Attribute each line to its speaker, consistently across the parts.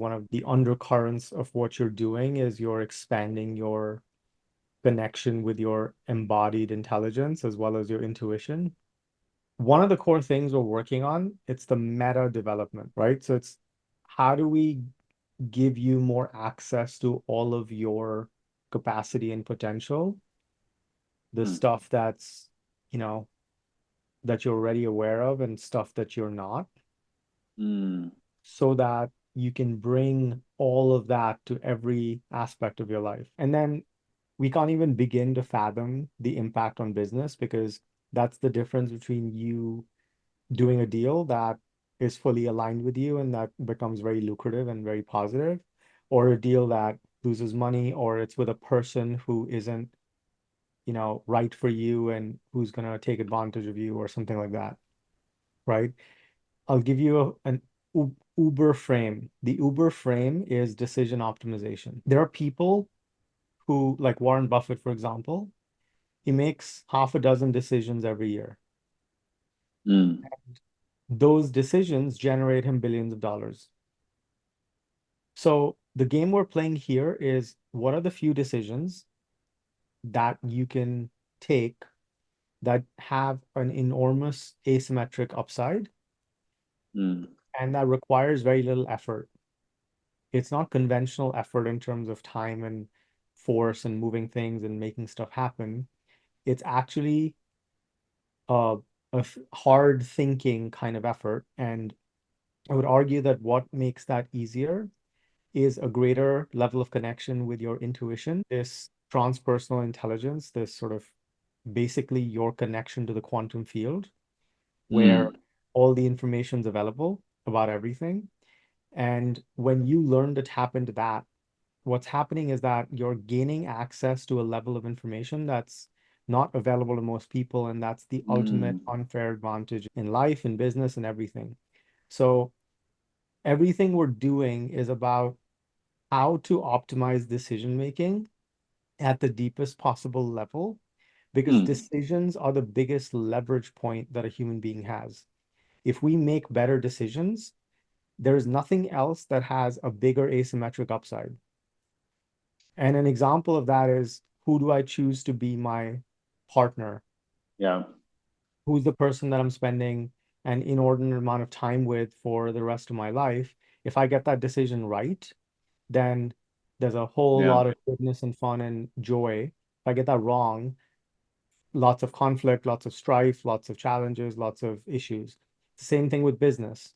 Speaker 1: One of the undercurrents of what you're doing is you're expanding your connection with your embodied intelligence as well as your intuition. One of the core things we're working on, it's the meta development, right? So it's how do we give you more access to all of your capacity and potential, the
Speaker 2: Mm,
Speaker 1: stuff that's, you know, that you're already aware of and stuff that you're not,
Speaker 2: mm,
Speaker 1: so that you can bring all of that to every aspect of your life. And then we can't even begin to fathom the impact on business, because that's the difference between you doing a deal that is fully aligned with you and that becomes very lucrative and very positive, or a deal that loses money, or it's with a person who isn't, right for you and who's going to take advantage of you or something like that, right? I'll give you an Uber frame. The Uber frame is decision optimization. There are people who, like Warren Buffett, for example, he makes half a dozen decisions every year.
Speaker 2: mm,
Speaker 1: Those decisions generate him billions of dollars. So the game we're playing here is, what are the few decisions that you can take that have an enormous asymmetric upside
Speaker 2: mm,
Speaker 1: and that requires very little effort. It's not conventional effort in terms of time and force and moving things and making stuff happen. It's actually a, hard thinking kind of effort. And I would argue that what makes that easier is a greater level of connection with your intuition, this transpersonal intelligence, this sort of basically your connection to the quantum field where
Speaker 2: mm,
Speaker 1: all the information is available about everything. And when you learn to tap into that, what's happening is that you're gaining access to a level of information that's not available to most people. And that's the ultimate
Speaker 2: mm,
Speaker 1: unfair advantage in life and business and everything. So everything we're doing is about how to optimize decision making at the deepest possible level, because
Speaker 2: mm,
Speaker 1: decisions are the biggest leverage point that a human being has. If we make better decisions, there's nothing else that has a bigger asymmetric upside. And an example of that is, who do I choose to be my partner?
Speaker 2: yeah,
Speaker 1: Who's the person that I'm spending an inordinate amount of time with for the rest of my life? If I get that decision right, then there's a whole
Speaker 2: yeah,
Speaker 1: lot of goodness and fun and joy. If I get that wrong, lots of conflict, lots of strife, lots of challenges, lots of issues. The same thing with business,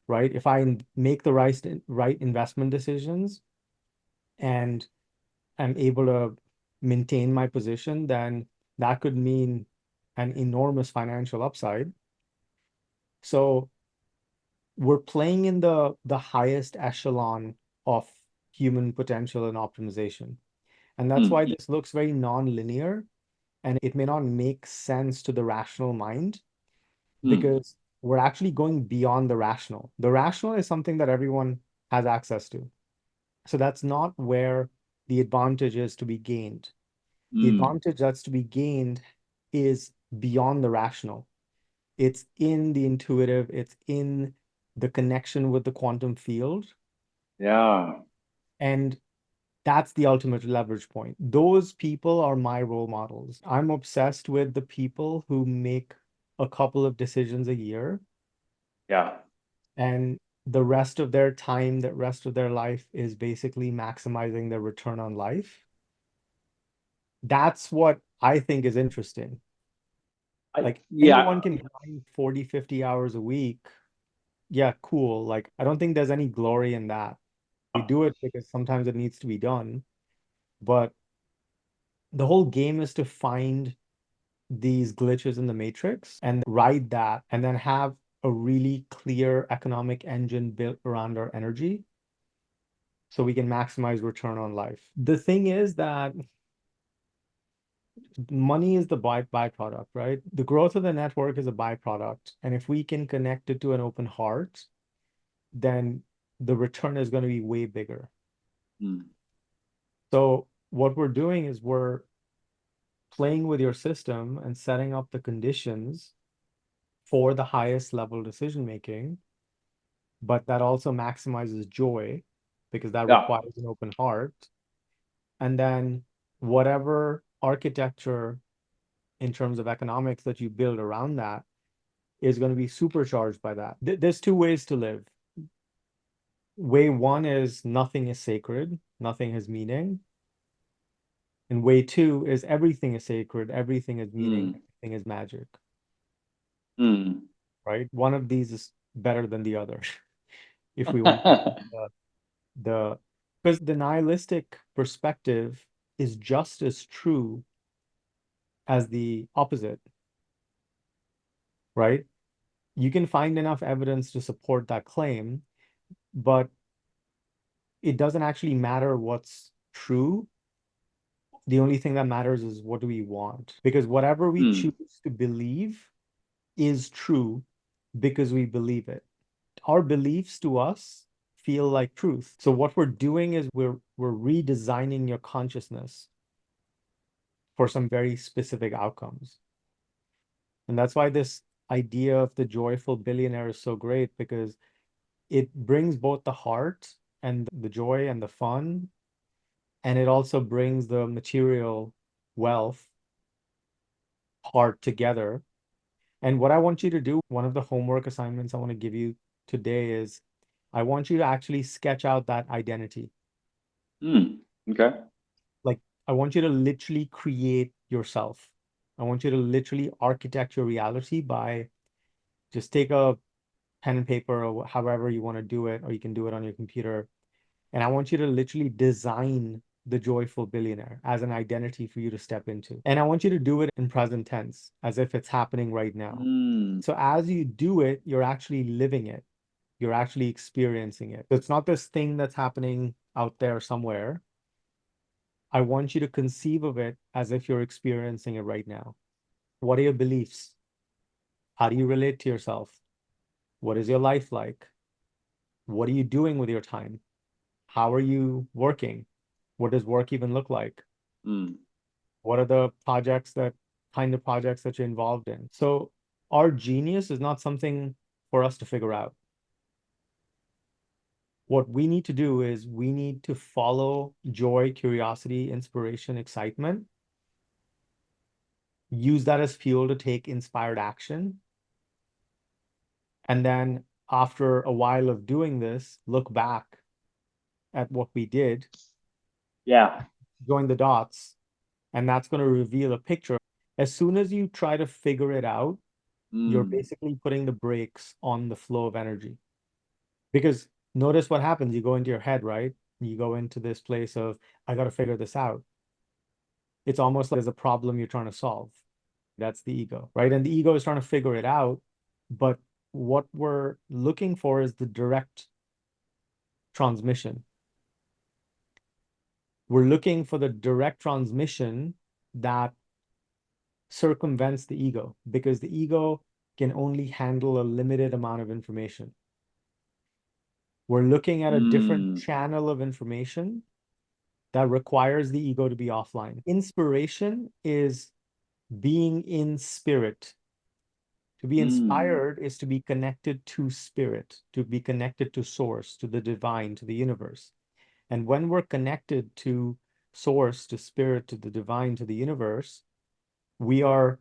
Speaker 1: right? If I make the right investment decisions and I'm able to maintain my position, then that could mean an enormous financial upside. So we're playing in the highest echelon of human potential and optimization. And that's why
Speaker 2: mm,
Speaker 1: this looks very non-linear, and it may not make sense to the rational mind,
Speaker 2: mm,
Speaker 1: because we're actually going beyond the rational. The rational is something that everyone has access to. So that's not where the advantage is to be gained. The
Speaker 2: mm,
Speaker 1: advantage that's to be gained is beyond the rational. It's in the intuitive, it's in the connection with the quantum field.
Speaker 2: yeah,
Speaker 1: And that's the ultimate leverage point. Those people are my role models. I'm obsessed with the people who make a couple of decisions a year,
Speaker 2: yeah.
Speaker 1: and the rest of their time, the rest of their life is basically maximizing their return on life. That's what I think is interesting. Like
Speaker 2: Yeah,
Speaker 1: anyone can grind 40, 50 hours a week. Yeah, cool. Like I don't think there's any glory in that. We do it because sometimes it needs to be done. But the whole game is to find these glitches in the matrix and ride that, and then have a really clear economic engine built around our energy so we can maximize return on life. The thing is that money is the byproduct, right? The growth of the network is a byproduct. And if we can connect it to an open heart, then the return is going to be way bigger.
Speaker 2: mm,
Speaker 1: So what we're doing is we're playing with your system and setting up the conditions for the highest level decision making, but that also maximizes joy. because that
Speaker 2: Yeah.
Speaker 1: requires an open heart. And then whatever architecture in terms of economics that you build around that is going to be supercharged by that. There's two ways to live. Way one is nothing is sacred, nothing has meaning. And way two is everything is sacred, everything is meaning,
Speaker 2: Mm.
Speaker 1: everything is magic,
Speaker 2: Mm.
Speaker 1: right? One of these is better than the other. If we want to keep the because the nihilistic perspective is just as true as the opposite, right? You can find enough evidence to support that claim, but it doesn't actually matter what's true. The only thing that matters is what do we want? Because whatever we
Speaker 2: Mm.
Speaker 1: choose to believe is true because we believe it. Our beliefs to us feel like truth. So what we're doing is we're redesigning your consciousness for some very specific outcomes. And that's why this idea of the joyful billionaire is so great because it brings both the heart and the joy and the fun, and it also brings the material wealth part together. And what I want you to do, one of the homework assignments I want to give you today is I want you to actually sketch out that identity.
Speaker 2: Mm. Okay.
Speaker 1: Like, I want you to literally create yourself. I want you to literally architect your reality by just take a pen and paper or however you want to do it, or you can do it on your computer. And I want you to literally design the joyful billionaire as an identity for you to step into. And I want you to do it in present tense, as if it's happening right now.
Speaker 2: Mm.
Speaker 1: So as you do it, you're actually living it. You're actually experiencing it. So it's not this thing that's happening out there somewhere. I want you to conceive of it as if you're experiencing it right now. What are your beliefs? How do you relate to yourself? What is your life like? What are you doing with your time? How are you working? What does work even look like?
Speaker 2: Mm.
Speaker 1: What are the kind of projects that you're involved in? So our genius is not something for us to figure out. What we need to do is we need to follow joy, curiosity, inspiration, excitement, use that as fuel to take inspired action. And then after a while of doing this, look back at what we did,
Speaker 2: Yeah.
Speaker 1: join the dots, and that's going to reveal a picture. As soon as you try to figure it out, you're
Speaker 2: Mm.
Speaker 1: basically putting the brakes on the flow of energy. Because notice what happens. You go into your head, right? You go into this place of, I got to figure this out. It's almost like there's a problem you're trying to solve. That's the ego, right? And the ego is trying to figure it out. But what we're looking for is the direct transmission. We're looking for the direct transmission that circumvents the ego because the ego can only handle a limited amount of information. We're looking at a different
Speaker 2: Mm.
Speaker 1: channel of information that requires the ego to be offline. Inspiration is being in spirit. To be
Speaker 2: Mm.
Speaker 1: inspired is to be connected to spirit, to be connected to source, to the divine, to the universe. And when we're connected to source, to spirit, to the divine, to the universe, we are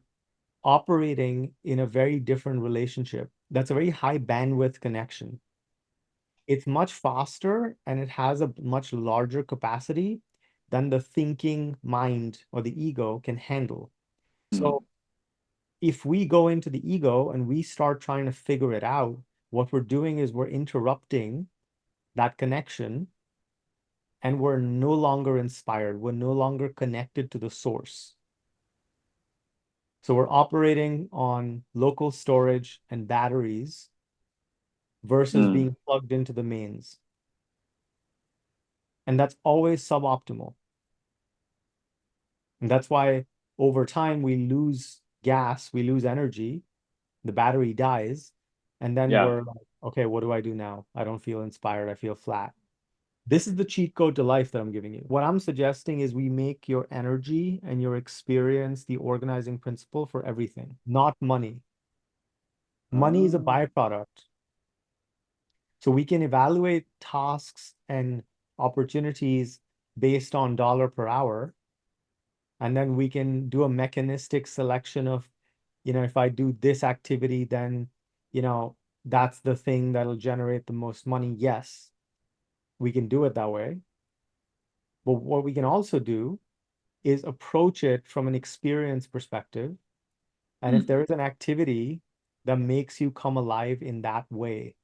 Speaker 1: operating in a very different relationship. That's a very high bandwidth connection. It's much faster and it has a much larger capacity than the thinking mind or the ego can handle.
Speaker 2: Mm.
Speaker 1: So if we go into the ego and we start trying to figure it out, what we're doing is we're interrupting that connection and we're no longer inspired. We're no longer connected to the source. So we're operating on local storage and batteries versus
Speaker 2: Mm.
Speaker 1: being plugged into the mains. And that's always suboptimal. And that's why over time we lose gas, we lose energy, the battery dies, and then
Speaker 2: Yeah.
Speaker 1: we're like, okay, what do I do now? I don't feel inspired, I feel flat. This is the cheat code to life that I'm giving you. What I'm suggesting is we make your energy and your experience the organizing principle for everything, not money. Money is a
Speaker 2: Oh.
Speaker 1: byproduct. So we can evaluate tasks and opportunities based on dollar per hour, and then we can do a mechanistic selection of, if I do this activity, then, you know, that's the thing that'll generate the most money. Yes, we can do it that way. But what we can also do is approach it from an experience perspective. And if there
Speaker 2: Mm.
Speaker 1: is an activity that makes you come alive in that way,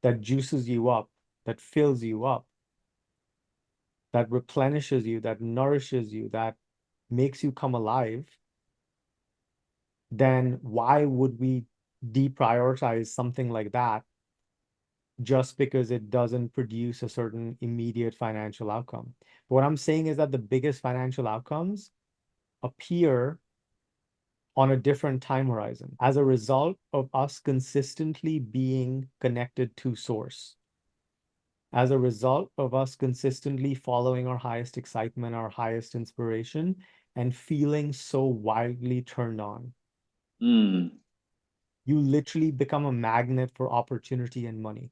Speaker 1: that juices you up, that fills you up, that replenishes you, that nourishes you, that makes you come alive, then why would we deprioritize something like that just because it doesn't produce a certain immediate financial outcome? But what I'm saying is that the biggest financial outcomes appear on a different time horizon as a result of us consistently being connected to source, as a result of us consistently following our highest excitement, our highest inspiration, and feeling so wildly turned on.
Speaker 2: Mm.
Speaker 1: You literally become a magnet for opportunity and money.